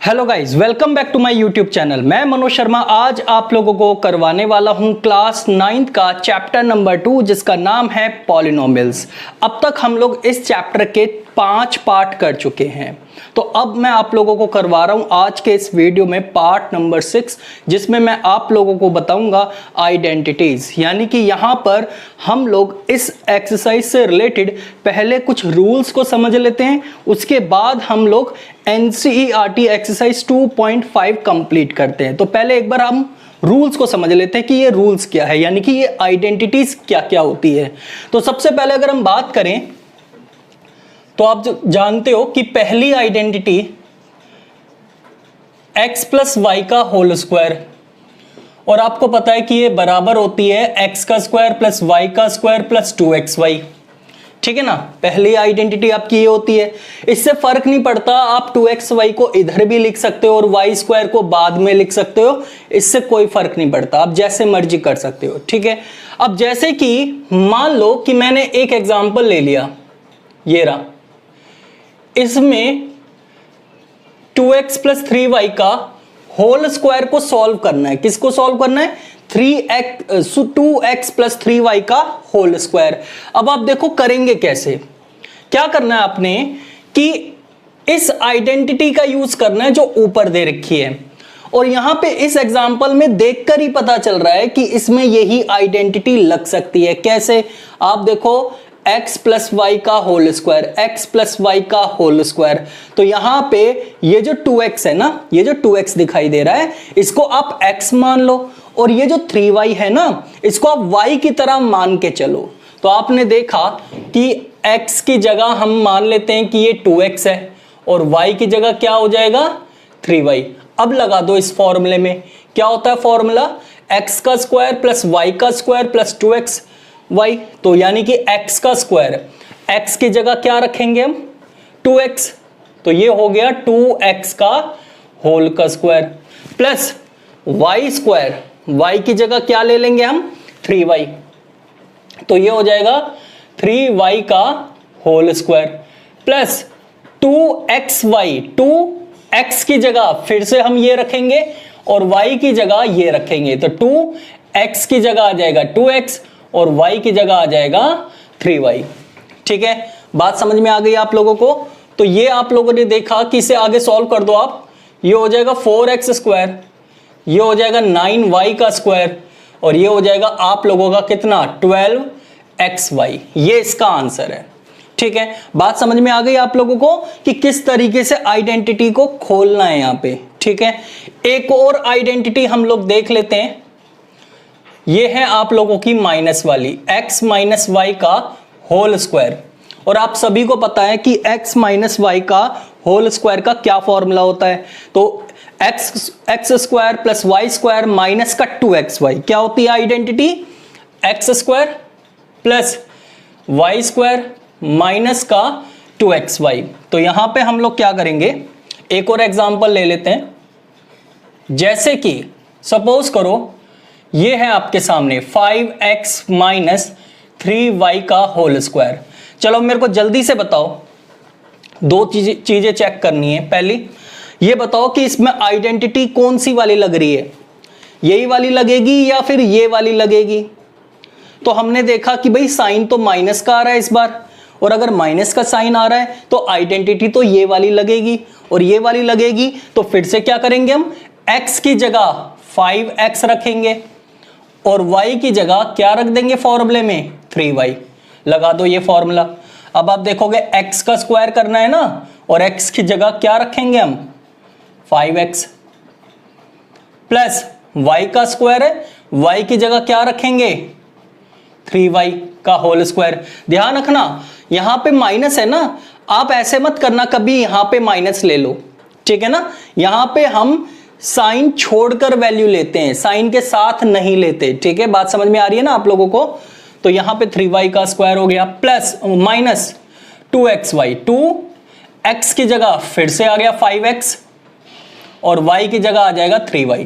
Hello guys, welcome back to my YouTube channel. मैं मनोज शर्मा आज आप लोगों को करवाने वाला हूं क्लास 9th का चैप्टर नंबर 2 जिसका नाम है पॉलिनोमियल्स। अब तक हम लोग इस चैप्टर के 5 पार्ट कर चुके हैं, तो अब मैं आप लोगों को करवा रहा हूं आज के इस वीडियो में पार्ट नंबर 6, जिसमें मैं आप लोगों को बताऊंगा आइडेंटिटीज। यानी कि यहां पर हम लोग इस एक्सरसाइज से रिलेटेड पहले कुछ रूल्स को समझ लेते हैं, उसके बाद हम लोग एनसीईआरटी एक्सरसाइज 2.5 कंप्लीट करते हैं। तो पहले एक बार हम रूल्स को समझ लेते हैं कि ये रूल्स क्या है, यानी कि ये आइडेंटिटीज क्या क्या होती है। तो सबसे पहले अगर हम बात करें तो आप जानते हो कि पहली आइडेंटिटी x प्लस वाई का होल स्क्वायर, और आपको पता है कि ये बराबर होती है x का स्क्वायर प्लस वाई का स्क्वायर प्लस 2xy। ठीक है ना, पहली आइडेंटिटी आपकी ये होती है। इससे फर्क नहीं पड़ता, आप 2xy को इधर भी लिख सकते हो और वाई स्क्वायर को बाद में लिख सकते हो, इससे कोई फर्क नहीं पड़ता, आप जैसे मर्जी कर सकते हो। ठीक है, अब जैसे कि मान लो कि मैंने एक एग्जांपल ले लिया, ये रहा, इसमें 2x प्लस 3y का होल स्क्वायर को सॉल्व करना है। किसको सॉल्व करना है? 2x प्लस 3y का होल स्क्वायर। अब आप देखो करेंगे कैसे। क्या करना है आपने कि इस आइडेंटिटी का यूज करना है जो ऊपर दे रखी है, और यहां पे इस एग्जांपल में देखकर ही पता चल रहा है कि इसमें यही आइडेंटिटी लग सकती है। कैसे? आप देखो x प्लस वाई का whole square, x plus y का होल स्क्वायर। तो यहां पे ये जो 2x है ना, ये जो 2x दिखाई दे रहा है, इसको आप x मान लो, और ये जो 3y है ना, इसको आप y की तरह मान के चलो। तो आपने देखा कि x की जगह हम मान लेते हैं कि ये 2x है, और y की जगह क्या हो जाएगा? 3y। अब लगा दो इस फॉर्मूले में, क्या होता है फॉर्मूला? x का स्क्वायर प्लस y का स्क्वायर प्लस 2x y। तो यानी कि x का स्क्वायर, x की जगह क्या रखेंगे हम? 2x। तो ये हो गया 2x का होल का स्क्वायर प्लस y स्क्वायर, y की जगह क्या ले लेंगे हम? 3y। तो ये हो जाएगा 3y का whole square plus 2xy, 2x की जगह फिर से हम ये रखेंगे और y की जगह ये रखेंगे। तो 2x की जगह आ जाएगा 2x और y की जगह आ जाएगा 3y। ठीक है, बात समझ में आ गई आप लोगों को? तो ये आप लोगों ने देखा कि इसे आगे सॉल्व कर दो आप, ये हो जाएगा 4x स्क्वायर, ये हो जाएगा 9y का स्क्वायर, और ये हो जाएगा आप लोगों का कितना? 12xy। ये इसका आंसर है। ठीक है, बात समझ में आ गई आप लोगों को कि किस तरीके से आइडेंटिटी को खोलना है यहां पे। ठीक है, एक और आइडेंटिटी हम लोग देख लेते हैं। ये है आप लोगों की माइनस वाली, x माइनस वाई का होल स्क्वायर। और आप सभी को पता है कि x माइनस वाई का होल स्क्वायर का क्या फॉर्मूला होता है? तो x square plus y square minus का 2xy। क्या होती है identity? X square plus y square minus का 2xy। तो यहां पे हम लोग क्या करेंगे, एक और एग्जांपल ले लेते हैं। जैसे कि सपोज करो ये है आपके सामने 5x माइनस 3y का होल स्क्वायर। चलो मेरे को जल्दी से बताओ, दो चीजें चेक करनी है। पहली ये बताओ कि इसमें आइडेंटिटी कौन सी वाली लग रही है, यही वाली लगेगी या फिर ये वाली लगेगी? तो हमने देखा कि भाई साइन तो माइनस का आ रहा है इस बार, और अगर माइनस का साइन आ रहा है तो आइडेंटिटी तो ये वाली लगेगी और ये वाली लगेगी। तो फिर से क्या करेंगे हम? x की जगह 5x रखेंगे और y की जगह क्या रख देंगे फॉर्मूले में? 3y। लगा दो ये फॉर्मूला। अब आप देखोगे x का स्क्वायर करना है ना, और x की जगह क्या रखेंगे हम? 5x प्लस y का स्क्वायर है, y की जगह क्या रखेंगे? 3y का होल स्क्वायर। ध्यान रखना यहां पे माइनस है ना, आप ऐसे मत करना कभी यहां पे माइनस ले लो। ठीक है ना, यहां पे हम साइन छोड़कर वैल्यू लेते हैं, साइन के साथ नहीं लेते। ठीक है, बात समझ में आ रही है ना आप लोगों को? तो यहां पे 3y का स्क्वायर हो गया प्लस माइनस 2xy, 2x की जगह फिर से आ गया 5x और y की जगह आ जाएगा 3y।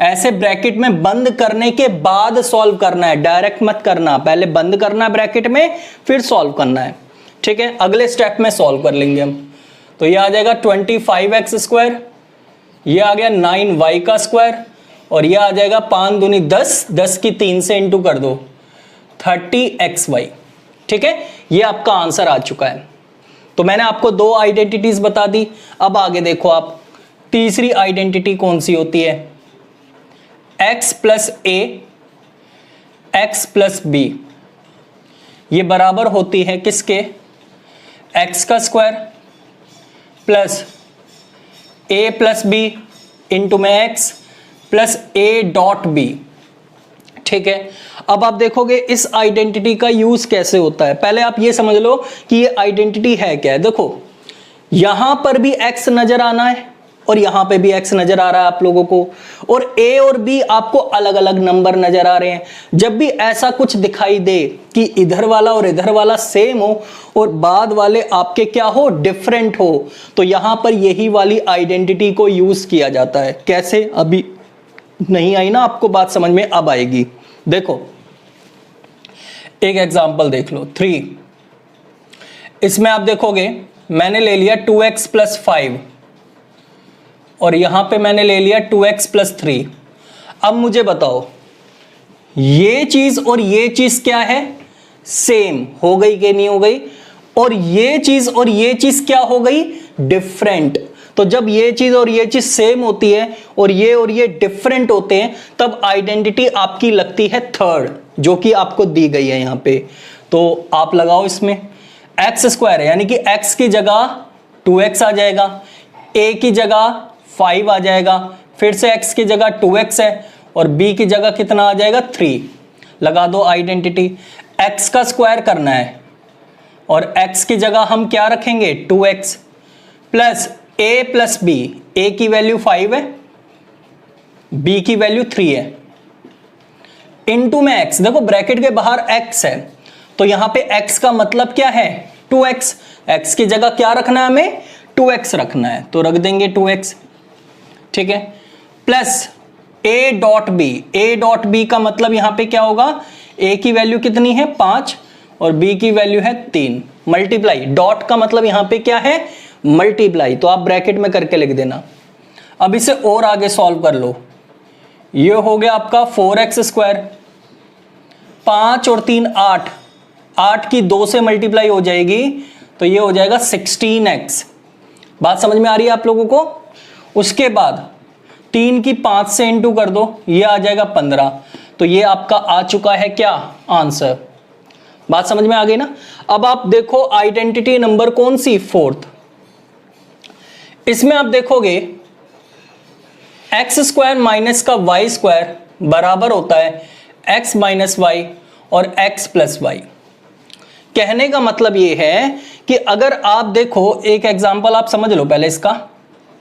ऐसे ब्रैकेट में बंद करने के बाद सॉल्व करना है, डायरेक्ट मत करना, पहले बंद करना है ब्रैकेट में फिर सॉल्व करना है। ठीक है, अगले स्टेप में सॉल्व कर लेंगे हम। तो ये आ जाएगा 25x स्क्वायर, ये आ गया 9y का स्क्वायर, और ये आ जाएगा 5 दूनी 10, 10 की 3 से इंटू कर दो 30xy। ठीक है, ये आपका आंसर आ चुका है। तो मैंने आपको दो आइडेंटिटीज बता दी। अब आगे देखो आप, तीसरी आइडेंटिटी कौन सी होती है? x plus a x plus b, ये बराबर होती है किसके? x का स्क्वायर plus a plus b into में x प्लस a डॉट बी। ठीक है, अब आप देखोगे इस आइडेंटिटी का यूज कैसे होता है। पहले आप ये समझ लो कि ये आइडेंटिटी है क्या है। देखो यहां पर भी x नजर आना है और यहां पे भी x नजर आ रहा है आप लोगों को, और a और b आपको अलग अलग नंबर नजर आ रहे हैं। जब भी ऐसा कुछ दिखाई दे कि इधर वाला और इधर वाला सेम हो और बाद वाले आपके क्या हो? डिफरेंट हो, तो यहां पर यही वाली आइडेंटिटी को यूज किया जाता है। कैसे? अभी नहीं आई ना आपको बात समझ में, अब आएगी। देखो एक एग्जांपल देख लो 3, इसमें आप देखोगे मैंने ले लिया 2x प्लस 5 और यहां पे मैंने ले लिया 2x प्लस 3। अब मुझे बताओ ये चीज और ये चीज क्या है? सेम हो गई कि नहीं हो गई? और ये चीज क्या हो गई? डिफरेंट। तो जब ये चीज और ये चीज सेम होती है और ये डिफरेंट होते हैं, तब आइडेंटिटी आपकी लगती है थर्ड, जो कि आपको दी गई है यहां पे। तो आप लगाओ इसमें, एक्स स्क्वायर है यानी कि x की जगह 2x आ जाएगा, a की जगह 5 आ जाएगा, फिर से x की जगह 2x है और b की जगह कितना आ जाएगा? 3। लगा दो आइडेंटिटी। x का स्क्वायर करना है और x की जगह हम क्या रखेंगे? 2x plus a plus b, a की वैल्यू 5 है, b की वैल्यू 3 है, इनटू में x। देखो ब्रैकेट के बाहर x है, तो यहां पे x का मतलब क्या है? 2x। x की जगह क्या रखना है हमें? 2x रखना है, तो रख देंगे 2x। ठीक है, plus a dot b. a dot b का मतलब यहां पे क्या होगा? a की वैल्यू कितनी है? 5 और b की वैल्यू है 3। मल्टीप्लाई, डॉट का मतलब यहां पे क्या है? मल्टीप्लाई, तो आप ब्रैकेट में करके लिख देना। अब इसे और आगे सॉल्व कर लो। ये हो गया आपका 4x स्क्वायर, 5 और 3 8, 8 की 2 से मल्टीप्लाई हो जाएगी, तो ये हो जाएगा 16x। बात समझ में आ रही है आप लोगों को? उसके बाद 3 की 5 से इंटू कर दो, ये आ जाएगा 15। तो ये आपका आ चुका है क्या? आंसर। बात समझ में आ गई ना? अब आप देखो आइडेंटिटी नंबर कौन सी? 4th। इसमें आप देखोगे एक्स स्क्वायर माइनस का वाई स्क्वायर बराबर होता है एक्स माइनस वाई और एक्स प्लस वाई। कहने का मतलब ये है कि अगर आप देखो, एक एग्जांपल आप समझ लो पहले इसका,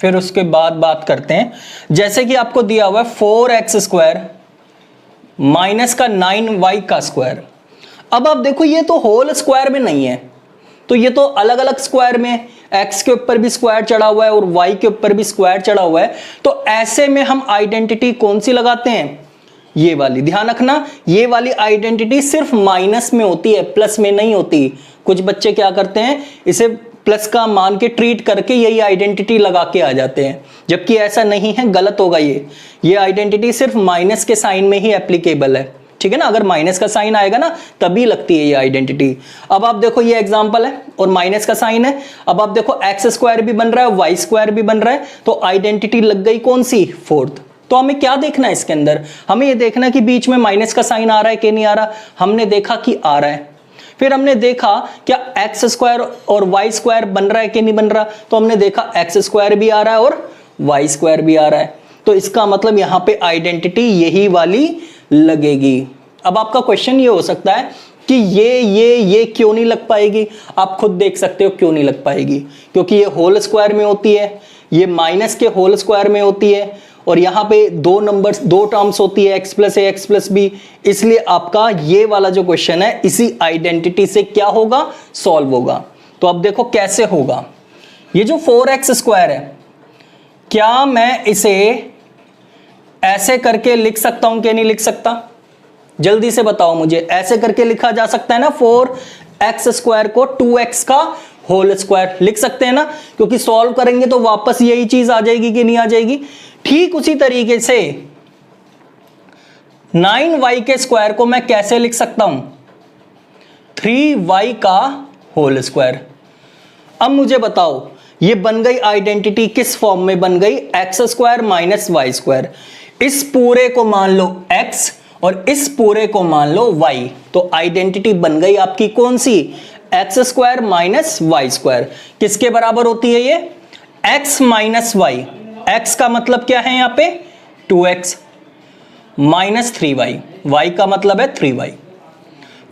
फिर उसके बाद बात करते हैं। जैसे कि आपको दिया हुआ है 4x स्क्वायर माइनस का 9y का स्क्वायर। अब आप देखो ये तो होल स्क्वायर में नहीं है, तो ये तो अलग अलग स्क्वायर में, x के ऊपर भी स्क्वायर चढ़ा हुआ है और y के ऊपर भी स्क्वायर चढ़ा हुआ है। तो ऐसे में हम आइडेंटिटी कौन सी लगाते हैं? ये वाली। ध्यान रखना, ये वाली आइडेंटिटी सिर्फ माइनस में होती है, प्लस में नहीं होती। कुछ बच्चे क्या करते हैं, इसे प्लस का मान के ट्रीट करके यही आइडेंटिटी लगा के आ जाते हैं, जबकि ऐसा नहीं है, गलत होगा। ये आइडेंटिटी सिर्फ माइनस के साइन में ही एप्लीकेबल है। ठीक है ना, अगर माइनस का साइन आएगा ना तभी लगती है ये आइडेंटिटी। अब आप देखो ये एग्जांपल है और माइनस का साइन है। अब आप देखो एक्स स्क्वायर भी बन रहा है, वाई स्क्वायर भी बन रहा है, तो आइडेंटिटी लग गई कौन सी? 4th। तो हमें क्या देखना है इसके अंदर? हमें ये देखना कि बीच में माइनस का साइन आ रहा है कि नहीं आ रहा। हमने देखा कि आ रहा है। फिर हमने देखा क्या एक्स स्क्वायर और वाई स्क्वायर बन रहा है कि नहीं बन रहा, तो हमने देखा एक्स स्क्वायर भी आ रहा है और वाई स्क्वायर भी आ रहा है। तो इसका मतलब यहां पे आइडेंटिटी यही वाली लगेगी। अब आपका क्वेश्चन ये हो सकता है कि ये क्यों नहीं लग पाएगी। आप खुद देख सकते हो क्यों नहीं लग पाएगी, क्योंकि ये होल स्क्वायर में होती है, ये माइनस के होल स्क्वायर में होती है, और यहाँ पे दो टर्म्स होती है, x plus a x plus B. इसलिए आपका ये वाला जो क्वेश्चन है इसी आइडेंटिटी से क्या होगा? सॉल्व होगा। तो अब देखो कैसे होगा। ये जो 4x स्क्वायर है, क्या मैं इसे ऐसे करके लिख सकता हूं कि नहीं लिख सकता? जल्दी से बताओ मुझे। ऐसे करके लिखा जा सकता है ना 4x स्क्वायर को 2x का होल स्क्वायर लिख सकते हैं ना, क्योंकि सॉल्व करेंगे तो वापस यही चीज आ जाएगी कि नहीं आ जाएगी। ठीक उसी तरीके से 9y के स्क्वायर को मैं कैसे लिख सकता हूं, 3y का होल स्क्वायर। अब मुझे बताओ ये बन गई आइडेंटिटी, किस फॉर्म में बन गई, x square minus y square. इस पूरे को मान लो x और इस पूरे को मान लो y, तो आइडेंटिटी बन गई आपकी कौन सी, x square minus y square. किसके बराबर होती है ये, x माइनस वाई। x का मतलब क्या है यहां पे 2x माइनस 3y, y का मतलब है 3y।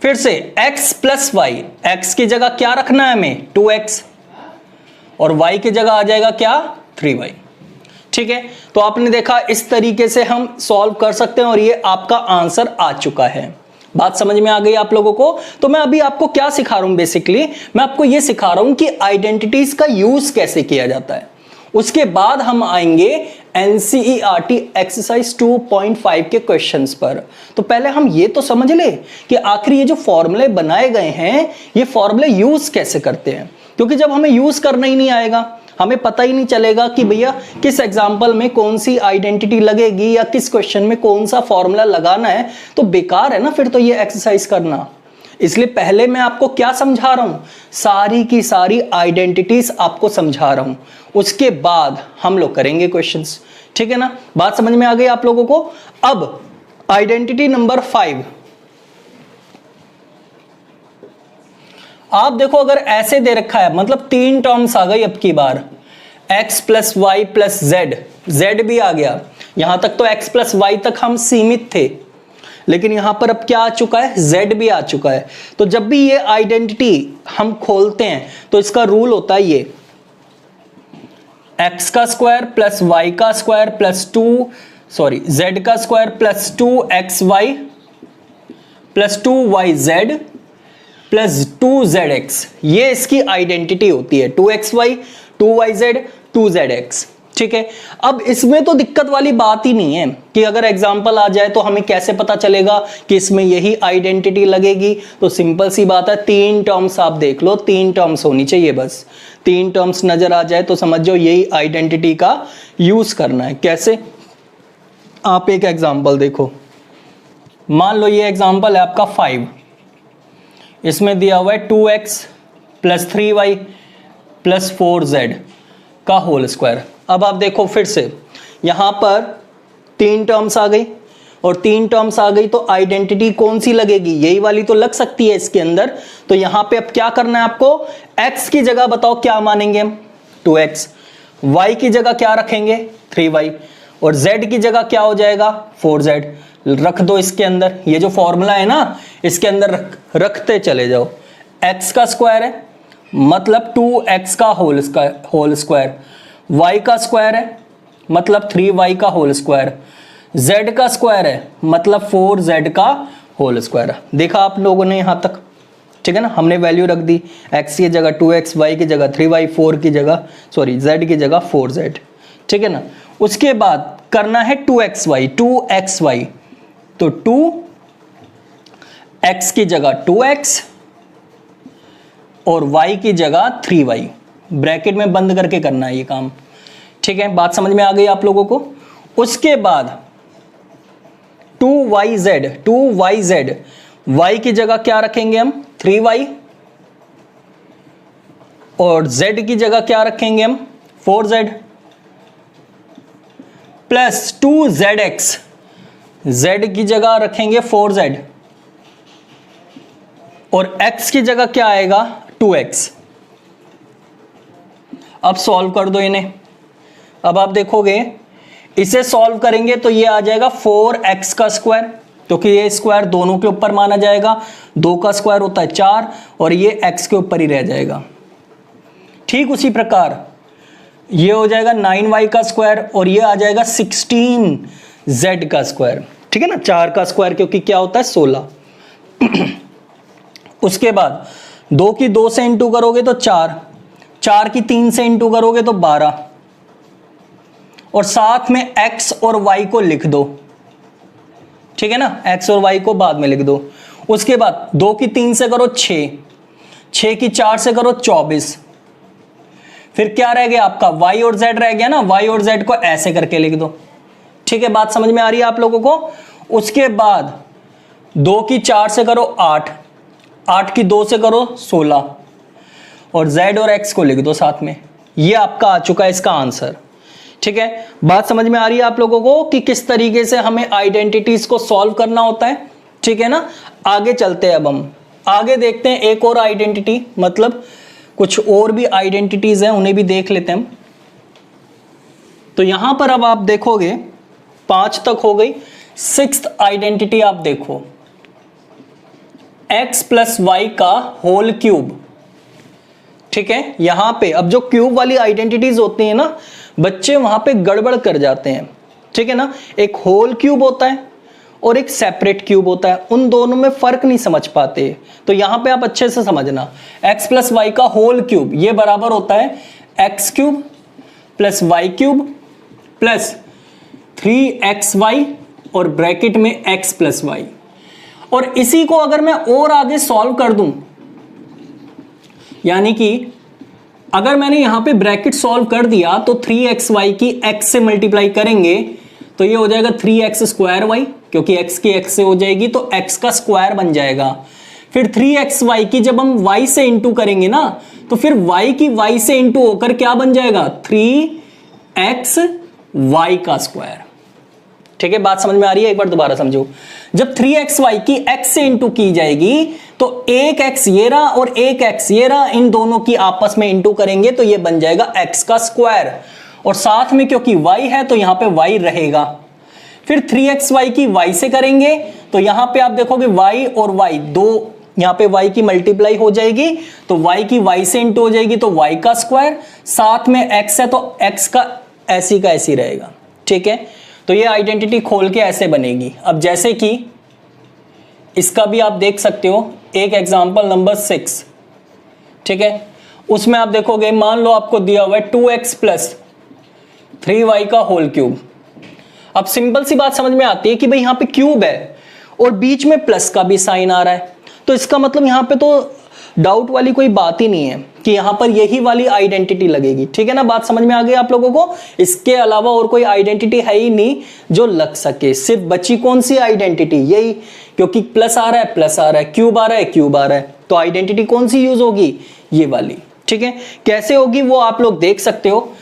फिर से x प्लस वाई, x की जगह क्या रखना है हमें 2x और y की जगह आ जाएगा क्या 3y। ठीक है, तो आपने देखा इस तरीके से हम सॉल्व कर सकते हैं और ये आपका आंसर आ चुका है। बात समझ में आ गई आप लोगों को। तो मैं अभी आपको क्या सिखा रहा हूं, बेसिकली मैं आपको ये सिखा रहा हूं कि आइडेंटिटीज का यूज कैसे किया जाता है। उसके बाद हम आएंगे एनसीईआरटी एक्सरसाइज 2.5 के क्वेश्चंस पर। तो पहले हम ये तो समझ ले कि आखिर ये जो फॉर्मूले बनाए गए हैं ये फॉर्मूले यूज कैसे करते हैं, क्योंकि जब हमें यूज करना ही नहीं आएगा, हमें पता ही नहीं चलेगा कि भैया किस एग्जाम्पल में कौन सी आइडेंटिटी लगेगी या किस क्वेश्चन में कौन सा फॉर्मूला लगाना है, तो बेकार है ना फिर तो ये एक्सरसाइज करना। इसलिए पहले मैं आपको क्या समझा रहा हूं, सारी की सारी आइडेंटिटीज आपको समझा रहा हूं, उसके बाद हम लोग करेंगे क्वेश्चंस। ठीक है ना, बात समझ में आ गई आप लोगों को। अब आइडेंटिटी नंबर 5, आप देखो अगर ऐसे दे रखा है, मतलब 3 टर्म्स आ गई अब की बार, x plus y plus z भी आ गया। यहां तक तो x प्लस वाई तक हम सीमित थे, लेकिन यहां पर अब क्या आ चुका है, z भी आ चुका है। तो जब भी ये आइडेंटिटी हम खोलते हैं तो इसका रूल होता है ये x का स्क्वायर प्लस y का स्क्वायर प्लस z का स्क्वायर plus 2xy plus 2yz plus 2zx, ये इसकी आइडेंटिटी होती है, 2xy 2yz 2zx। ठीक है, अब इसमें तो दिक्कत वाली बात ही नहीं है कि अगर एग्जाम्पल आ जाए तो हमें कैसे पता चलेगा कि इसमें यही आइडेंटिटी लगेगी। तो सिंपल सी बात है, 3 टर्म्स आप देख लो, 3 टर्म्स होनी चाहिए, बस 3 टर्म्स नजर आ जाए तो समझ जाओ यही आइडेंटिटी का यूज करना है। कैसे, आप एक एग्जाम्पल देखो, मान लो ये एग्जाम्पल है आपका 5, इसमें दिया हुआ है 2x plus 3y plus 4z का होल स्क्वायर। अब आप देखो फिर से यहां पर 3 टर्म्स आ गई और 3 टर्म्स आ गई तो आइडेंटिटी कौन सी लगेगी, यही वाली तो लग सकती है इसके अंदर। तो यहां पे अब क्या करना है आपको, x की जगह बताओ क्या मानेंगे हम 2x, y की जगह क्या रखेंगे 3y और z की जगह क्या हो जाएगा 4z। रख दो इसके अंदर, ये जो फॉर्मूला है ना इसके अंदर रखते चले जाओ। x का स्क्वायर है मतलब 2x का होल स्क्वायर, y का स्क्वायर है मतलब 3y का होल स्क्वायर, z का स्क्वायर है मतलब 4z का होल स्क्वायर। देखा आप लोगों ने यहां तक, ठीक है ना, हमने वैल्यू रख दी, x की जगह 2x, y की जगह 3y, z की जगह 4z। ठीक है ना, उसके बाद करना है 2xy, तो 2x की जगह 2x और y की जगह 3y, ब्रैकेट में बंद करके करना है ये काम। ठीक है, बात समझ में आ गई आप लोगों को। उसके बाद 2yz, y की जगह क्या रखेंगे हम 3y और z की जगह क्या रखेंगे हम 4z प्लस 2zx, z की जगह रखेंगे 4z और x की जगह क्या आएगा 2x। अब सॉल्व कर दो इन्हें। अब आप देखोगे इसे सॉल्व करेंगे तो ये आ जाएगा 4x का स्क्वायर, क्योंकि ये स्क्वायर दोनों के ऊपर माना जाएगा, 2 का स्क्वायर होता है 4 और ये x के ऊपर ही रह जाएगा। ठीक उसी प्रकार ये हो जाएगा 9y का स्क्वायर और ये आ जाएगा 16z का स्क्वायर। ठीक है ना, 4 का स्क्वायर क्योंकि क्या होता है 16। उसके बाद 2 की 2 से इंटू करोगे तो 4, 4 की 3 से इंटू करोगे तो 12 और साथ में x और y को लिख दो। ठीक है ना, x और y को बाद में लिख दो। उसके बाद 2 की 3 से करो 6, 6 की 4 से करो 24 फिर क्या रह गया आपका y और z रह गया ना, y और z को ऐसे करके लिख दो। ठीक है, बात समझ में आ रही है आप लोगों को। उसके बाद 2 की 4 से करो 8, 8 की 2 से करो 16 और z और x को लिख दो साथ में। ये आपका आ चुका है इसका आंसर। ठीक है, बात समझ में आ रही है आप लोगों को कि किस तरीके से हमें आइडेंटिटीज को सॉल्व करना होता है। ठीक है ना, आगे चलते हैं। अब हम आगे देखते हैं एक और आइडेंटिटी, मतलब कुछ और भी आइडेंटिटीज हैं, उन्हें भी देख लेते हैं हम। तो यहां पर अब आप देखोगे 5 तक हो गई। 6th आइडेंटिटी आप देखो, x प्लस वाई का होल क्यूब। ठीक है, यहां पे अब जो क्यूब वाली आइडेंटिटीज होती है ना, बच्चे वहां पे गड़बड़ कर जाते हैं। ठीक है ना, एक होल क्यूब होता है और एक सेपरेट क्यूब होता है, उन दोनों में फर्क नहीं समझ पाते। तो यहां पे आप अच्छे से समझना, x प्लस वाई का होल क्यूब ये बराबर होता है x cube plus y cube plus 3xy और ब्रैकेट में x प्लस वाई। और इसी को अगर मैं और आगे सॉल्व कर दूं, यानी कि अगर मैंने यहां पे ब्रैकेट सॉल्व कर दिया तो 3xy की x से मल्टीप्लाई करेंगे तो ये हो जाएगा 3x स्क्वायर वाई, क्योंकि x की x से हो जाएगी तो x का स्क्वायर बन जाएगा। फिर 3xy की जब हम y से इंटू करेंगे ना, तो फिर y की y से इंटू होकर क्या बन जाएगा 3xy का स्क्वायर। ठीक है, बात समझ में आ रही है, एक बार दोबारा समझो। जब 3xy की x से इंटू की जाएगी तो एक x ये रहा और एक x ये रहा, इन दोनों की आपस में इंटू करेंगे तो ये बन जाएगा x का स्क्वायर, और साथ में क्योंकि y है तो यहां पे y रहेगा। फिर 3xy की y से करेंगे तो यहां पे आप देखोगे y और y दो, यहां पे y की मल्टीप्लाई हो जाएगी तो y की y से इंटू हो जाएगी तो y का स्क्वायर, साथ में x है तो x का ऐसी रहेगा। ठीक है, तो ये आइडेंटिटी खोल के ऐसे बनेगी। अब जैसे कि इसका भी आप देख सकते हो, एक एग्जांपल नंबर 6। ठीक है, उसमें आप देखोगे, मान लो आपको दिया हुआ है 2x प्लस 3y का होल क्यूब। अब सिंपल सी बात समझ में आती है कि भाई यहां पे क्यूब है और बीच में प्लस का भी साइन आ रहा है, तो इसका मतलब यहां पे तो डाउट वाली कोई बात ही नहीं है कि यहां पर यही वाली आइडेंटिटी लगेगी। ठीक है ना, बात समझ में आ गई आप लोगों को। इसके अलावा और कोई आइडेंटिटी है ही नहीं जो लग सके, सिर्फ बची कौन सी आइडेंटिटी, यही, क्योंकि प्लस आ रहा है प्लस आ रहा है, क्यूब आ रहा है क्यूब आ रहा है, तो आइडेंटिटी कौन सी यूज होगी, ये वाली। ठीक है, कैसे होगी वो आप लोग देख सकते हो।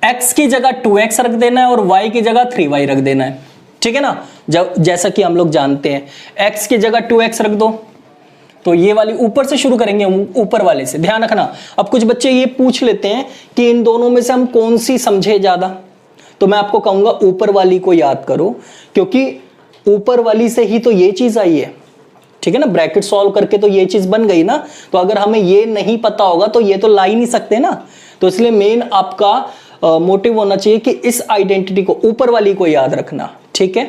x की जगह 2x रख देना है और y की जगह 3y रख देना है। ठीक है ना, जब जैसा कि हम लोग जानते हैं x की जगह 2x रख दो, तो ये वाली ऊपर से शुरू करेंगे, ऊपर वाले से ध्यान रखना। अब कुछ बच्चे ये पूछ लेते हैं कि इन दोनों में से हम कौन सी समझे ज्यादा, तो मैं आपको कहूंगा ऊपर वाली को याद करो, क्योंकि ऊपर वाली से ही तो ये चीज आई है। ठीक है ना, ब्रैकेट सॉल्व करके तो ये चीज बन गई ना, तो अगर हमें ये नहीं पता होगा तो ये तो ला ही नहीं सकते ना। तो इसलिए मेन आपका मोटिव होना चाहिए कि इस आइडेंटिटी को, ऊपर वाली को याद रखना। ठीक है,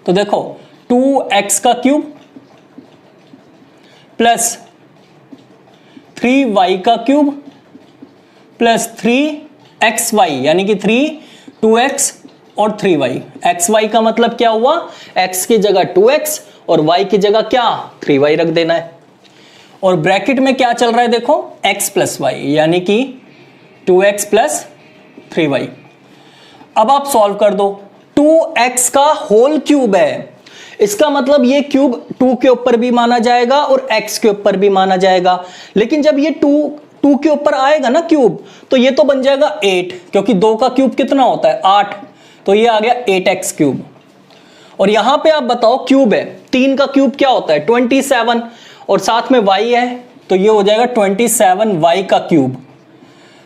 तो देखो 2x का क्यूब प्लस 3y का क्यूब प्लस 3xy, यानी कि 2x और 3y। xy का मतलब क्या हुआ, x की जगह 2x और y की जगह क्या 3y रख देना है, और ब्रैकेट में क्या चल रहा है देखो x प्लस y, यानी कि 2x प्लस 3y। अब आप सॉल्व कर दो, 2x का होल क्यूब है, इसका मतलब ये क्यूब 2 के ऊपर भी माना जाएगा और x के ऊपर भी माना जाएगा। लेकिन जब ये 2 के ऊपर आएगा ना क्यूब, तो ये तो बन जाएगा 8, क्योंकि 2 का क्यूब कितना होता है 8, तो ये आ गया 8x क्यूब। और यहां पे आप बताओ क्यूब है, 3 का क्यूब क्या होता है 27, और साथ में y है तो ये हो जाएगा 27y का क्यूब,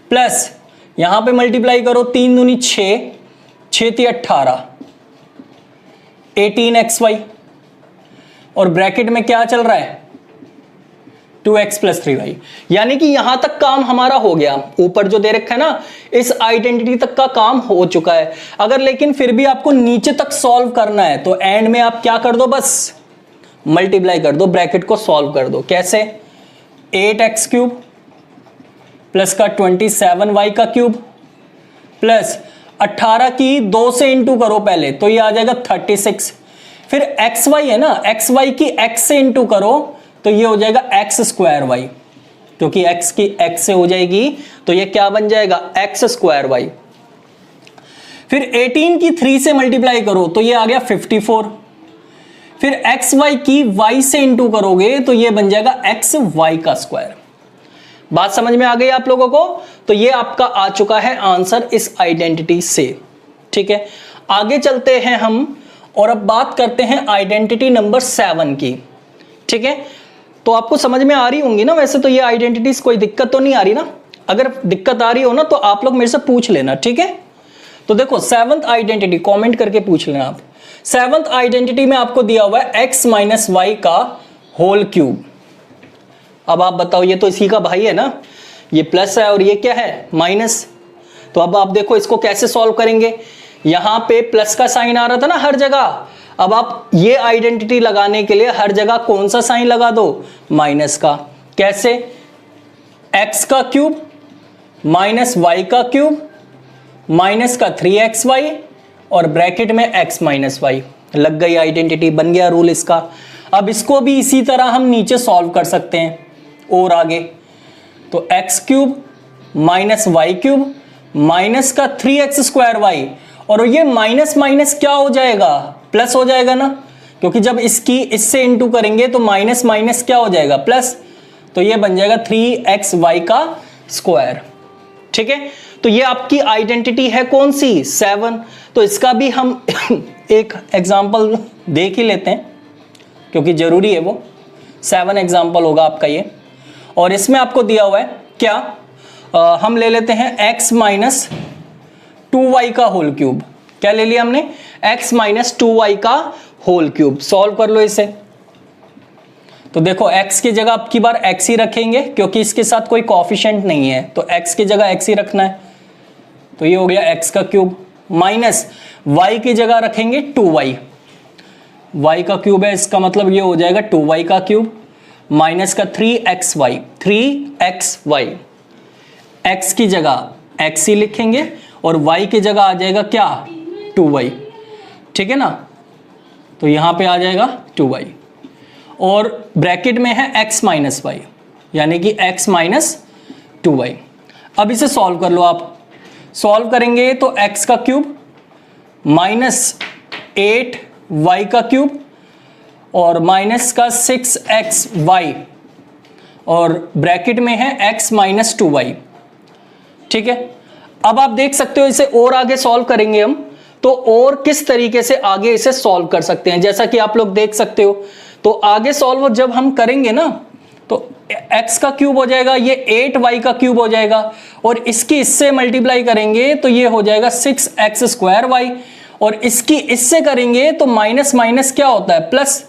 प्लस यहां पे मल्टीप्लाई करो, 3 दूनी 6, 6 × 18, 18xy, और ब्रैकेट में क्या चल रहा है 2x प्लस 3y। यानी कि यहां तक काम हमारा हो गया, ऊपर जो दे रखा है ना, इस आइडेंटिटी तक का काम हो चुका है। अगर लेकिन फिर भी आपको नीचे तक सॉल्व करना है तो एंड में आप क्या कर दो, बस मल्टीप्लाई कर दो, ब्रैकेट को सॉल्व कर दो। कैसे, 8x क्यूब प्लस का 27y का क्यूब प्लस 18 की 2 से इंटू करो पहले, तो ये आ जाएगा 36। फिर xy है ना, xy की x से इंटू करो तो ये हो जाएगा x स्क्वायर y। क्योंकि x की x से हो जाएगी, तो ये क्या बन जाएगा x स्क्वायर y। फिर 18 की 3 से मल्टीप्लाई करो तो ये आ गया 54। फिर एक्स वाई की y से इंटू करोगे तो ये बन जाएगा एक्स वाई का स्क्वायर। बात समझ में आ गई आप लोगों को? तो ये आपका आ चुका है आंसर इस आइडेंटिटी से। ठीक है, आगे चलते हैं हम और अब बात करते हैं आइडेंटिटी नंबर 7 की। ठीक है, तो आपको समझ में आ रही होंगी ना? वैसे तो ये आइडेंटिटीज कोई दिक्कत तो नहीं आ रही ना? अगर दिक्कत आ रही हो ना तो आप लोग मेरे से पूछ लेना। ठीक है, तो देखो 7th आइडेंटिटी कमेंट करके पूछ लेना आप। 7th आइडेंटिटी में आपको दिया हुआ है x माइनस वाई का होल क्यूब। अब आप बताओ, ये तो इसी का भाई है ना, ये प्लस है और ये क्या है माइनस। तो अब आप देखो इसको कैसे सॉल्व करेंगे। यहां पे प्लस का साइन आ रहा था ना हर जगह, अब आप ये आइडेंटिटी लगाने के लिए हर जगह कौन सा साइन लगा दो, माइनस का। कैसे, x का क्यूब माइनस वाई का क्यूब माइनस का 3xy और ब्रैकेट में x माइनस वाई। लग गई आइडेंटिटी, बन गया रूल इसका। अब इसको भी इसी तरह हम नीचे सॉल्व कर सकते हैं और आगे, तो x cube minus y cube minus का 3x स्क्वायर वाई, और ये माइनस माइनस क्या हो जाएगा, प्लस हो जाएगा ना, क्योंकि जब इसकी इससे इंटू करेंगे तो माइनस माइनस क्या हो जाएगा, प्लस। तो ये बन जाएगा 3xy का स्क्वायर। ठीक है, तो ये आपकी आइडेंटिटी है कौन सी, 7। तो इसका भी हम एक एग्जांपल देख ही लेते हैं क्योंकि जरूरी है वो। 7 एग्जांपल होगा आपका ये, और इसमें आपको दिया हुआ है क्या, हम ले लेते हैं x माइनस 2y का होल क्यूब। क्या ले लिया हमने, x माइनस 2y का होल क्यूब। सॉल्व कर लो इसे। तो देखो x की जगह अब की बार x ही रखेंगे क्योंकि इसके साथ कोई कोएफिशिएंट नहीं है, तो x की जगह x ही रखना है। तो ये हो गया x का क्यूब, माइनस y की जगह रखेंगे 2y, y का क्यूब है इसका मतलब ये हो जाएगा 2y का क्यूब, माइनस का 3xy, 3xy, x की जगह x ही लिखेंगे और y की जगह आ जाएगा क्या, 2y। ठीक है ना, तो यहां पे आ जाएगा 2y और ब्रैकेट में है x माइनस वाई, यानी कि x माइनस 2y। अब इसे सॉल्व कर लो आप। सॉल्व करेंगे तो x का क्यूब माइनस 8y का क्यूब और माइनस का 6xy और ब्रैकेट में है x माइनस 2y। ठीक है, अब आप देख सकते हो इसे और आगे सॉल्व करेंगे हम, तो और किस तरीके से आगे इसे सॉल्व कर सकते हैं, जैसा कि आप लोग देख सकते हो। तो आगे सॉल्व जब हम करेंगे ना तो x का क्यूब हो जाएगा, ये 8y का क्यूब हो जाएगा और इसकी इससे मल्टीप्लाई करेंगे तो ये हो जाएगा 6x स्क्वायर y, और इसकी इससे करेंगे तो माइनस माइनस क्या होता है, प्लस।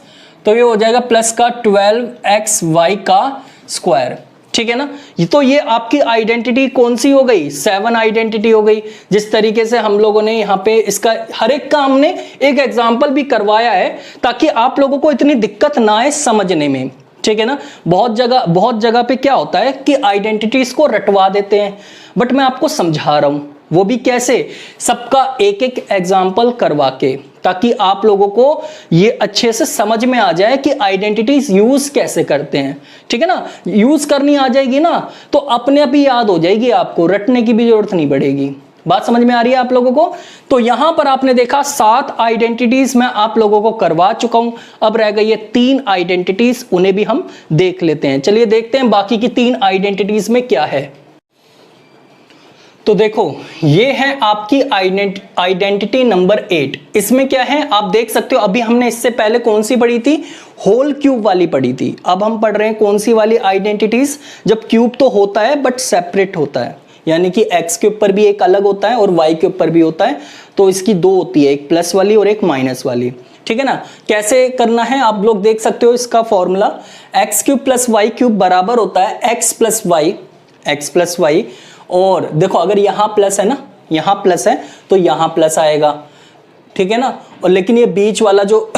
तो ये हो जाएगा प्लस का 12xy का स्क्वायर। ठीक है ना, तो ये आपकी आइडेंटिटी कौन सी हो गई, 7 आइडेंटिटी हो गई। जिस तरीके से हम लोगों ने यहाँ पे इसका हर एक का हमने एक एग्जाम्पल भी करवाया है ताकि आप लोगों को इतनी दिक्कत ना आए समझने में। ठीक है ना, बहुत जगह पे क्या होता है कि आइडेंटिटीज को रटवा देते हैं, बट मैं आपको समझा रहा हूं वो भी कैसे, सबका एक एक एग्जाम्पल करवा के, ताकि आप लोगों को ये अच्छे से समझ में आ जाए कि आइडेंटिटीज यूज कैसे करते हैं। ठीक है ना, यूज करनी आ जाएगी ना तो अपने आप ही याद हो जाएगी, आपको रटने की भी जरूरत नहीं पड़ेगी। बात समझ में आ रही है आप लोगों को? तो यहां पर आपने देखा 7 आइडेंटिटीज मैं आप लोगों को करवा चुका हूं, अब रह गई है 3 आइडेंटिटीज, उन्हें भी हम देख लेते हैं। चलिए देखते हैं बाकी की 3 आइडेंटिटीज में क्या है। तो देखो ये है आपकी आइडेंटिटी नंबर 8। इसमें क्या है आप देख सकते हो, अभी हमने इससे पहले कौन सी पढ़ी थी, होल क्यूब वाली पढ़ी थी। अब हम पढ़ रहे हैं कौन सी वाली आइडेंटिटीज, जब क्यूब तो होता है बट सेपरेट होता है, यानी कि x के ऊपर भी एक अलग होता है और y के ऊपर भी होता है। तो इसकी 2 होती है, एक प्लस वाली और एक माइनस वाली। ठीक है ना, कैसे करना है आप लोग देख सकते हो इसका formula, x cube plus y cube बराबर होता है x प्लस वाई। और देखो अगर यहां प्लस है ना, यहां प्लस है तो यहां प्लस आएगा। ठीक है ना, और लेकिन ये बीच वाला जो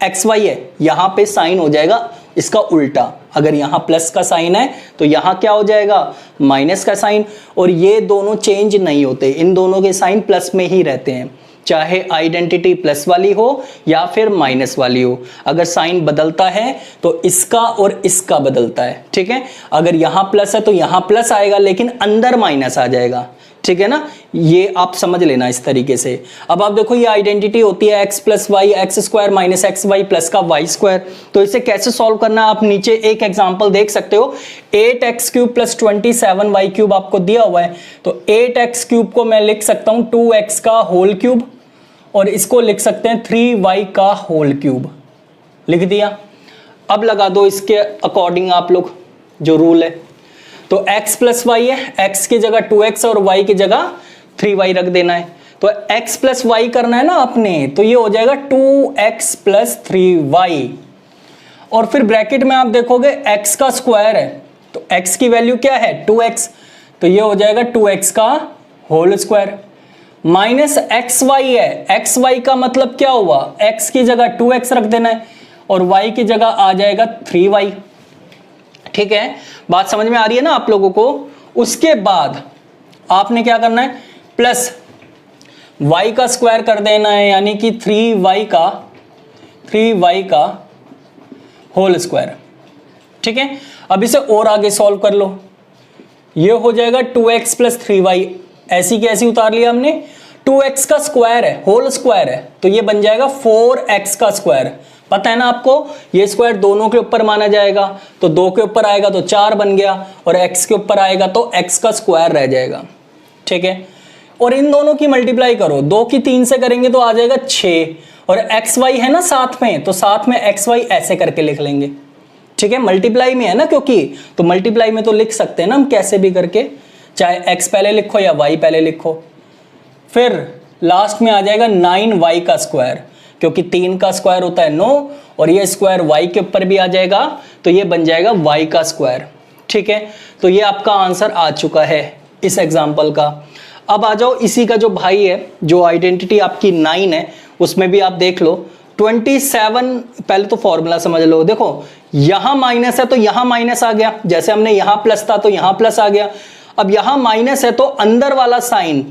एक्स वाई है यहां पे साइन हो जाएगा इसका उल्टा। अगर यहां प्लस का साइन है तो यहां क्या हो जाएगा, माइनस का साइन। और ये दोनों चेंज नहीं होते, इन दोनों के साइन प्लस में ही रहते हैं। चाहे आइडेंटिटी प्लस वाली हो या फिर माइनस वाली हो। अगर साइन बदलता है तो इसका और इसका बदलता है, ठीक है। अगर यहां प्लस है तो यहां प्लस आएगा लेकिन अंदर माइनस आ जाएगा, ठीक है ना। ये आप समझ लेना इस तरीके से। अब आप देखो ये आइडेंटिटी होती है x plus y x square minus x y plus का वाई स्क्वायर। तो इसे कैसे सॉल्व करना है आप नीचे एक एग्जांपल देख सकते हो। 8x cube plus 27y cube आपको दिया हुआ है। तो 8x क्यूब को मैं लिख सकता हूं 2x का होल क्यूब और इसको लिख सकते हैं 3y का होल क्यूब। लिख दिया। अब लगा दो इसके अकॉर्डिंग आप लोग जो रूल है। तो x प्लस वाई है, x की जगह 2x और y की जगह 3y रख देना है। तो x प्लस वाई करना है ना आपने, तो ये हो जाएगा 2x प्लस 3y। और फिर ब्रैकेट में आप देखोगे x का स्क्वायर है, तो x की वैल्यू क्या है 2x, तो ये हो जाएगा 2x का होल स्क्वायर माइनस xy है। xy का मतलब क्या हुआ, x की जगह 2x रख देना है और y की जगह आ जाएगा 3y। ठीक है, बात समझ में आ रही है ना आप लोगों को। उसके बाद आपने क्या करना है, प्लस y का स्क्वायर कर देना है, यानी कि 3y का होल स्क्वायर। ठीक है, अब इसे और आगे सॉल्व कर लो। ये हो जाएगा 2x प्लस 3y, ऐसी की ऐसी उतार लिया हमने। 2x का स्क्वायर है, होल स्क्वायर है, तो ये बन जाएगा 4x का स्क्वायर। पता है ना आपको, ये स्क्वायर दोनों के ऊपर माना जाएगा, तो 2 के ऊपर आएगा तो 4 बन गया और x के ऊपर आएगा तो x का स्क्वायर रह जाएगा। ठीक है, और इन दोनों की मल्टीप्लाई करो, 2 की 3 से करेंगे तो आ जाएगा 6 और xy है ना साथ में, तो साथ में xy ऐसे करके लिख लेंगे। ठीक है, मल्टीप्लाई में है ना क्योंकि, तो मल्टीप्लाई में तो लिख सकते हैं ना हम कैसे भी करके, चाहे x पहले लिखो या y पहले लिखो। फिर लास्ट में आ जाएगा 9y का स्क्वायर, क्योंकि 3 का स्क्वायर होता है 9 और ये स्क्वायर y के ऊपर भी आ जाएगा, तो ये बन जाएगा y का स्क्वायर। ठीक है, तो ये आपका आंसर आ चुका है इस एग्जाम्पल का। अब आ जाओ इसी का जो भाई है, जो आइडेंटिटी आपकी 9 है, उसमें भी आप देख लो 27। पहले तो फॉर्मूला समझ लो। देखो यहां माइनस है तो यहां माइनस आ गया, जैसे हमने यहां प्लस था तो यहां प्लस आ गया। अब यहां माइनस है तो अंदर वाला साइन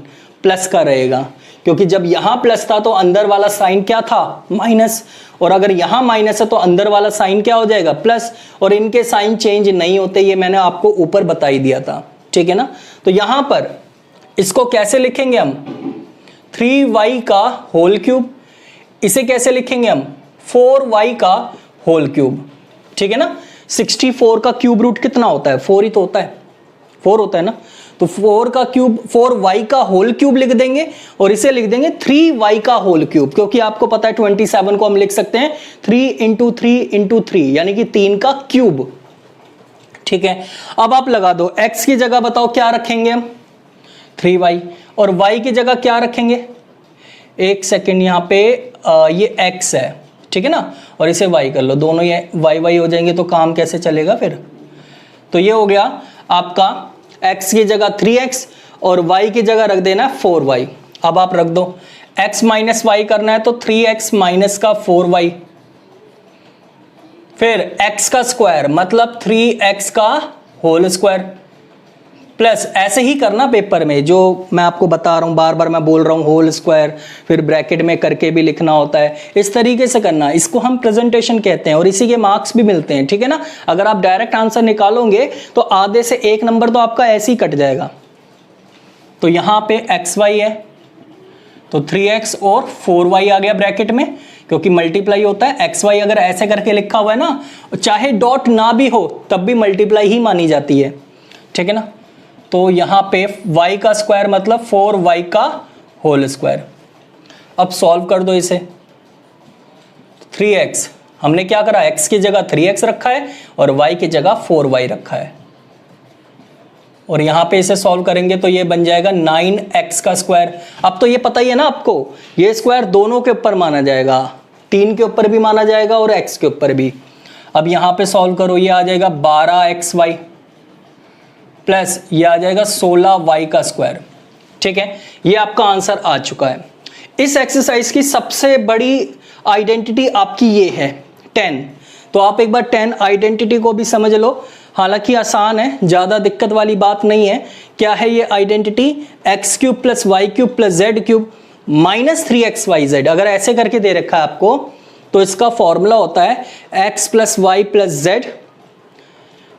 प्लस का रहेगा, क्योंकि जब यहां प्लस था तो अंदर वाला साइन क्या था, माइनस। और अगर यहां माइनस है तो अंदर वाला साइन क्या हो जाएगा, प्लस। और इनके साइन चेंज नहीं होते, ये मैंने आपको ऊपर बता ही दिया था। ठीक है ना, तो यहां पर इसको कैसे लिखेंगे हम, 3y का होल क्यूब। इसे कैसे लिखेंगे हम, 4y का होल क्यूब। ठीक है ना, 64 का क्यूब रूट कितना होता है, 4 ही तो होता है, 4 होता है ना। तो 4 का क्यूब, 4y का होल क्यूब लिख देंगे और इसे लिख देंगे 3y का होल क्यूब, क्योंकि आपको पता है 27 को हम लिख सकते हैं 3 इंटू 3 इंटू 3, यानी कि 3 का क्यूब। ठीक है, अब आप लगा दो, x की जगह बताओ क्या रखेंगे हम, 3y, और y की जगह क्या रखेंगे, एक सेकेंड, यहां पे ये x है, ठीक है ना, और इसे y कर लो, दोनों ये y हो जाएंगे, तो काम कैसे चलेगा फिर। तो ये हो गया आपका x की जगह 3x और y की जगह रख देना 4y। अब आप रख दो, x माइनस y करना है तो 3x माइनस का 4y, फिर x का स्क्वायर मतलब 3x का होल स्क्वायर, प्लस ऐसे ही करना पेपर में, जो मैं आपको बता रहा हूं, बार बार मैं बोल रहा हूं, होल स्क्वायर, फिर ब्रैकेट में करके भी लिखना होता है, इस तरीके से करना। इसको हम प्रेजेंटेशन कहते हैं और इसी के मार्क्स भी मिलते हैं। ठीक है ना, अगर आप डायरेक्ट आंसर निकालोगे तो आधे से 1 नंबर तो आपका ऐसे ही कट जाएगा। तो यहां पे xy है तो 3x और 4y आ गया ब्रैकेट में, क्योंकि मल्टीप्लाई होता है। xy अगर ऐसे करके लिखा हुआ है ना, चाहे डॉट ना भी हो तब भी मल्टीप्लाई ही मानी जाती है। ठीक है ना, तो यहां पे y का स्क्वायर मतलब 4y का होल स्क्वायर। अब सॉल्व कर दो इसे, 3x हमने क्या करा, x की जगह 3x रखा है और y की जगह 4y रखा है, और यहां पे इसे सॉल्व करेंगे तो ये बन जाएगा 9x का स्क्वायर। अब तो ये पता ही है ना आपको, ये स्क्वायर दोनों के ऊपर माना जाएगा, 3 के ऊपर भी माना जाएगा और x के ऊपर भी। अब यहां पे सॉल्व करो, ये आ जाएगा 12xy प्लस ये आ जाएगा 16y का स्क्वायर। ठीक है, ये आपका आंसर आ चुका है। इस एक्सरसाइज की सबसे बड़ी आइडेंटिटी आपकी ये है 10। तो आप एक बार 10 आइडेंटिटी को भी समझ लो, हालांकि आसान है, ज़्यादा दिक्कत वाली बात नहीं है। क्या है ये identity, x cube plus y cube plus z cube. Minus 3xyz। अगर ऐसे करके दे रखा है आपको तो इसका फॉर्मूला होता है x plus y plus z,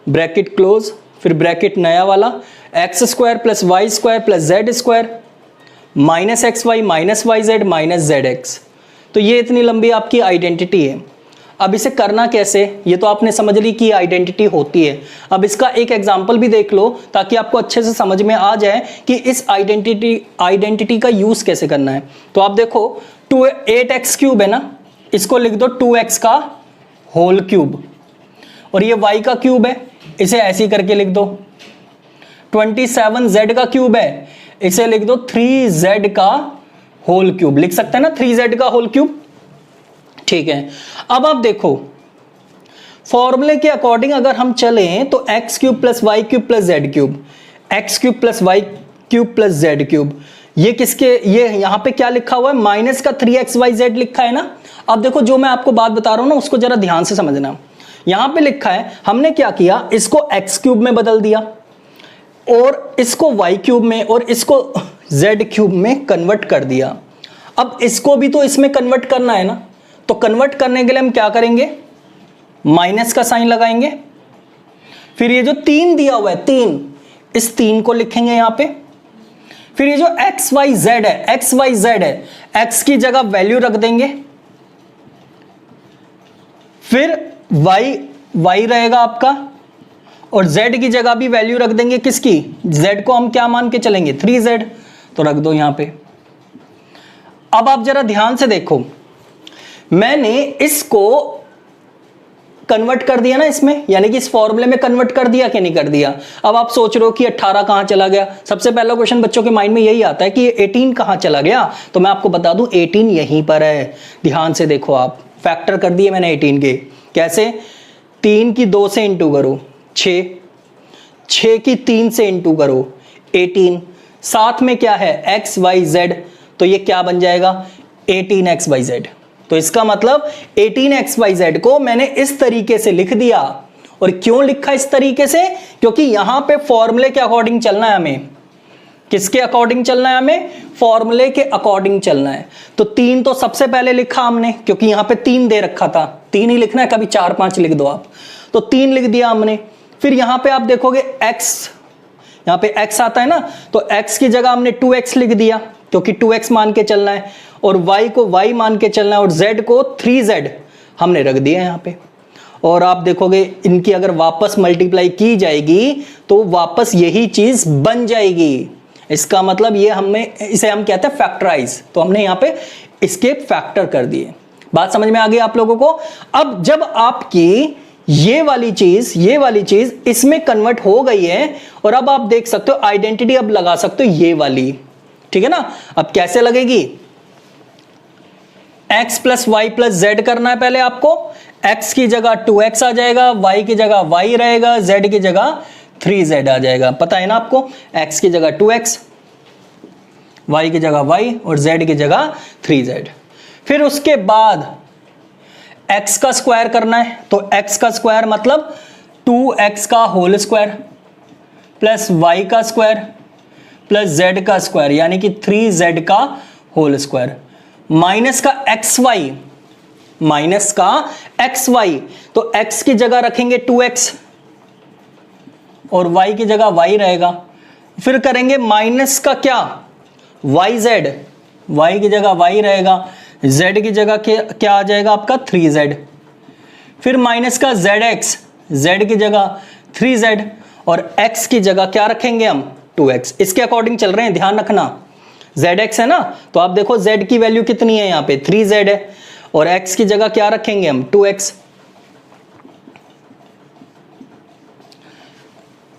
bracket close, फिर ब्रैकेट नया वाला, x square plus y square plus z square minus x y minus y z minus z x. तो ये इतनी लंबी आपकी आइडेंटिटी है। अब इसे करना कैसे, ये तो आपने समझ ली कि आइडेंटिटी होती है। अब इसका एक एग्जांपल भी देख लो ताकि आपको अच्छे से समझ में आ जाए कि इस आइडेंटिटी का यूज कैसे करना है। तो आप देखो 8x क्यूब है ना, इसको लिख दो 2x का होल क्यूब, और ये y का क्यूब है, इसे ऐसे ही करके लिख दो। 27z का क्यूब है, इसे लिख दो 3z का होल क्यूब। लिख सकते हैं ना 3z का होल क्यूब, ठीक है। अब आप देखो फॉर्मूले के अकॉर्डिंग अगर हम चलें तो x cube plus y cube plus z cube, x cube plus y cube plus z cube, ये किसके, ये यहां पे क्या लिखा हुआ है, माइनस का 3xyz लिखा है ना। अब देखो जो मैं आपको बात बता रहा हूं ना उसको जरा ध्यान से समझना। यहां पे लिखा है, हमने क्या किया, इसको एक्स क्यूब में बदल दिया और इसको वाई क्यूब में और इसको जेड क्यूब में कन्वर्ट कर दिया। अब इसको भी तो इसमें कन्वर्ट करना है ना, तो कन्वर्ट करने के लिए हम क्या करेंगे, माइनस का साइन लगाएंगे। फिर ये जो 3 दिया हुआ है 3, इस 3 को लिखेंगे यहां पे। फिर ये जो एक्स वाई जेड है, एक्स वाई जेड है, एक्स की जगह वैल्यू रख देंगे। फिर वाई रहेगा आपका, और z की जगह भी वैल्यू रख देंगे किसकी, z को हम क्या मान के चलेंगे 3z, तो रख दो यहां पे। अब आप जरा ध्यान से देखो, मैंने इसको कन्वर्ट कर दिया ना इसमें, यानी कि इस फॉर्मूले में कन्वर्ट कर दिया कि नहीं कर दिया। अब आप सोच रहे हो कि 18 कहां चला गया। सबसे पहला क्वेश्चन बच्चों के माइंड में यही आता है कि 18 कहां चला गया, तो मैं आपको बता दूं 18 यहीं पर है। ध्यान से देखो, आप फैक्टर कर दिए मैंने 18 के, कैसे, 3 की 2 से इंटू करो 6, 6 की 3 से इंटू करो 18, साथ में क्या है एक्स वाई जेड, तो ये क्या बन जाएगा 18xyz। तो इसका मतलब 18xyz को मैंने इस तरीके से लिख दिया। और क्यों लिखा इस तरीके से, क्योंकि यहां पे फॉर्मूले के अकॉर्डिंग चलना है हमें। किसके अकॉर्डिंग चलना है हमें, फॉर्मूले के अकॉर्डिंग चलना है। तो 3 तो सबसे पहले लिखा हमने, क्योंकि यहां पे 3 दे रखा था, 3 ही लिखना है, कभी 4 5 लिख दो आप, तो 3 लिख दिया हमने। फिर यहां पे आप देखोगे x, यहां पे x आता है ना, तो x की जगह हमने 2x लिख दिया क्योंकि 2x मान के चलना है, और y को y मान के चलना है, और z को 3z हमने रख दिया यहां पे। और आप देखोगे इनकी अगर वापस मल्टीप्लाई की जाएगी तो वापस यही चीज बन जाएगी। इसका मतलब ये इसे हम कहते हैं फैक्टराइज, तो हमने यहां पे इसके फैक्टर कर दिए। बात समझ में आ गई आप लोगों को। अब जब आपकी ये वाली चीज इसमें कन्वर्ट हो गई है, और अब आप देख सकते हो आइडेंटिटी अब लगा सकते हो ये वाली, ठीक है ना। अब कैसे लगेगी, x plus y plus z करना है पहले आपको, x की जगह 2x आ जाएगा, y की जगह y रहेगा, z की जगह 3z आ जाएगा। पता है ना आपको, x की जगह 2x, y की जगह y और z की जगह 3z। फिर उसके बाद x का स्क्वायर करना है, तो x का स्क्वायर मतलब 2x का होल स्क्वायर प्लस y का स्क्वायर प्लस z का स्क्वायर, यानी कि 3z का होल स्क्वायर, माइनस का xy, माइनस का xy, तो x की जगह रखेंगे 2x और y की जगह y रहेगा। फिर करेंगे माइनस का क्या, yz, y की जगह y रहेगा, z की जगह क्या आ जाएगा आपका 3z। फिर माइनस का zx, z की जगह 3z, और x की जगह क्या रखेंगे हम 2x। इसके अकॉर्डिंग चल रहे हैं, ध्यान रखना, zx है ना, तो आप देखो z की वैल्यू कितनी है, यहां पे 3z है, और x की जगह क्या रखेंगे हम 2x।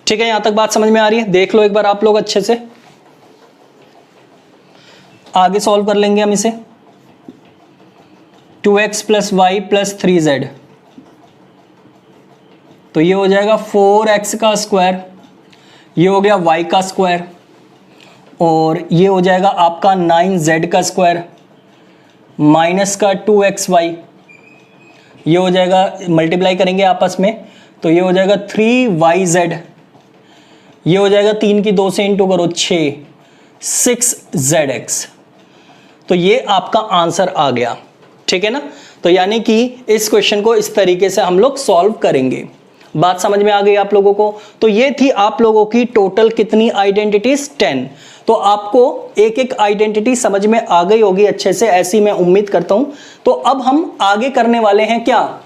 ठीक है, यहां तक बात समझ में आ रही है। देख लो एक बार आप लोग अच्छे से, आगे सॉल्व कर लेंगे हम इसे। 2x plus y plus 3z, तो ये हो जाएगा 4x का स्क्वायर, ये हो गया y का स्क्वायर, और ये हो जाएगा आपका 9z का स्क्वायर माइनस का 2xy, ये हो जाएगा, मल्टीप्लाई करेंगे आपस में, तो ये हो जाएगा 3yz, ये हो जाएगा 3 की 2 से इंटू करो 6, 6zx। तो ये आपका आंसर आ गया, ठीक है ना। तो यानी कि इस क्वेश्चन को इस तरीके से हम लोग सॉल्व करेंगे। बात समझ में आ गई आप लोगों को। तो ये थी आप लोगों की टोटल कितनी आइडेंटिटीज, 10। तो आपको एक एक आइडेंटिटी समझ में आ गई होगी अच्छे से, ऐसी मैं उम्मीद करता हूं। तो अब हम आगे करने वाले हैं क्या,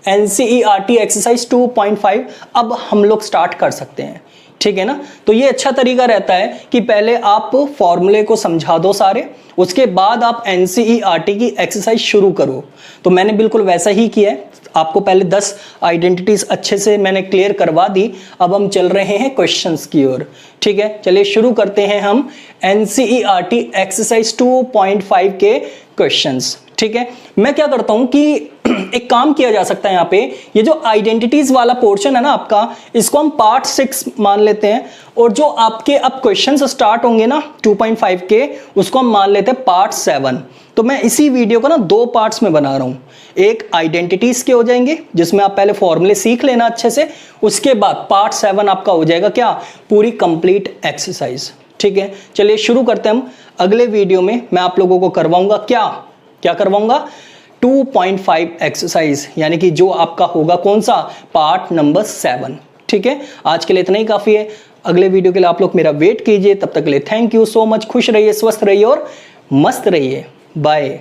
एनसीईआरटी एक्सरसाइज 2.5 अब हम लोग स्टार्ट कर सकते हैं, ठीक है ना। तो ये अच्छा तरीका रहता है कि पहले आप फॉर्मूले को समझा दो सारे, उसके बाद आप एनसीईआरटी की एक्सरसाइज शुरू करो। तो मैंने बिल्कुल वैसा ही किया है, आपको पहले 10 आइडेंटिटीज अच्छे से मैंने क्लियर करवा दी। अब हम चल रहे हैं क्वेश्चंस की ओर, ठीक है। चलिए शुरू करते हैं हम एनसीईआरटी एक्सरसाइज 2.5 के क्वेश्चंस, ठीक है। मैं क्या करता हूं कि एक काम किया जा सकता है यहाँ पे, ये जो आइडेंटिटीज वाला पोर्शन है ना आपका, इसको हम पार्ट 6 मान लेते हैं, और जो आपके अब क्वेश्चंस स्टार्ट होंगे ना 2.5 के, उसको हम मान लेते हैं पार्ट 7। तो मैं इसी वीडियो को ना 2 पार्ट्स में बना रहा हूं। एक आइडेंटिटीज के हो जाएंगे जिसमें आप पहले फॉर्मूले सीख लेना अच्छे से, उसके बाद पार्ट 7 आपका हो जाएगा क्या, पूरी कंप्लीट एक्सरसाइज, ठीक है। चलिए शुरू करते हैं हम। अगले वीडियो में मैं आप लोगों को करवाऊंगा क्या करवाऊंगा, 2.5 एक्सरसाइज, यानी कि जो आपका होगा कौन सा, पार्ट नंबर 7, ठीक है। आज के लिए इतना ही काफी है। अगले वीडियो के लिए आप लोग मेरा वेट कीजिए। तब तक के लिए थैंक यू सो मच। खुश रहिए, स्वस्थ रहिए और मस्त रहिए। बाय।